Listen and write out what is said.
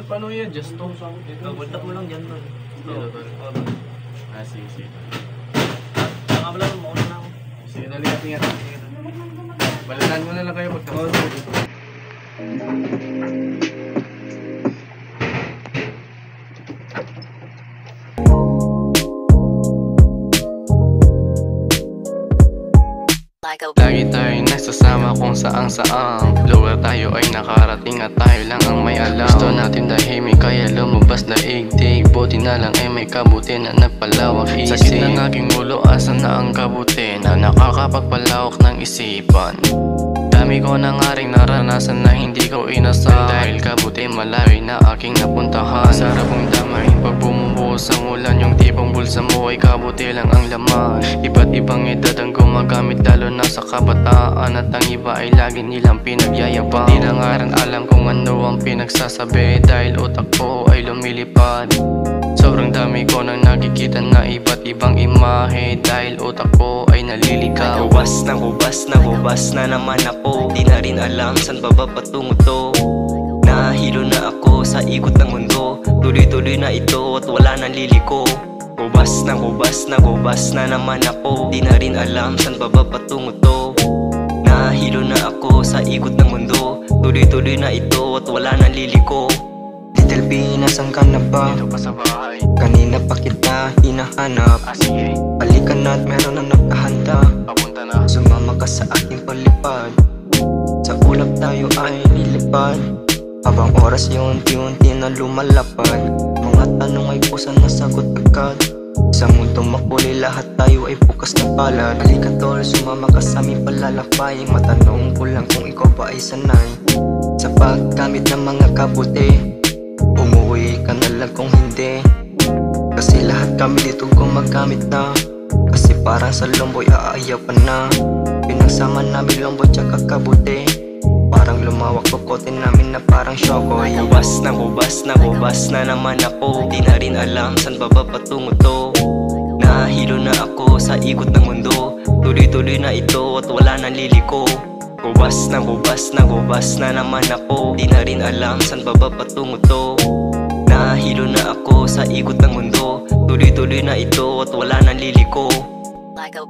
paano yan? Just to? Bultak mo lang dyan tol. Dito tol. Sige. Saka mo lang, mauna na ako. Sige tol, ingat. Balikan mo na lang kayo pagtapos. Lagi tayo nagsasama kung saang-saang lugar tayo ay nakarating at tayo lang ang may alam. Gusto natin tahimik kaya lumabas na igtig. Buti na lang ay may kabuti na nagpalawak isip. Sakit ng aking ulo, asan na ang kabuti na nakakapagpalawak ng isipan. Dami ko na nga ring naranasan na hindi ko inasal. Dahil kabuti malawi na aking napuntahan. Sarap kong damahin pag bumubuhos ang ulan. Yung tipong bulsa mo ay kabuti lang ang laman. Iba't ibang edad ang gumagamit lalo na sa kabataan. At ang iba ay lagi nilang pinagyayabang. Di na nga rin alam kung ano ang pinagsasabi. Dahil utak ko ay lumilipad. Sobrang dami ko nang nakikita na iba't ibang imahe. Dahil utak ko ay naliligaw. Hubas na naman ako. Di na rin alam saan ba patungo to. Nahilo na ako sa ikot ng mundo. Tuloy-tuloy na ito at wala nang liliko. Hubas na naman ako. Di na rin alam saan ba patungo to. Nahilo na ako sa ikot ng mundo. Tuloy-tuloy na ito at wala nang liliko. Little B, nasan ka na ba? Dito pa sa bahay. Kanina pa kita hinahanap. Sige, Halika na at meron na nakahanda. papunta na. Sumama ka sa aking palipad. Sa ulap tayo ay nilipad. Habang oras yung unti-unti na lumalapad. Mga tanong ay pusa na sagot agad. Sa mundo makulay lahat tayo ay bukas na palad. Halika tol, sumama ka sa aming palalakbay. Matanong ko lang kung ikaw ba ay sanay sa paggamit ng mga kabuti. Umuwi ka na lang kung hindi, kasi lahat kami dito gumagamit na. Kasi parang sa lomboy aayaw pa na. Pinagsama namin lomboy tsaka kabuti. Parang lumawak kokote namin na parang syokoy. Hubas na naman ako. Di na rin alam saan ba patungo to. Nahilo na ako sa ikot ng mundo. Tuloy-tuloy na ito at wala nang liliko. Hubas na naman ako. Di na rin alam saan ba patungo to. Nahilo na ako sa ikot ng mundo. Tuloy-tuloy na ito at wala nang liliko. Like a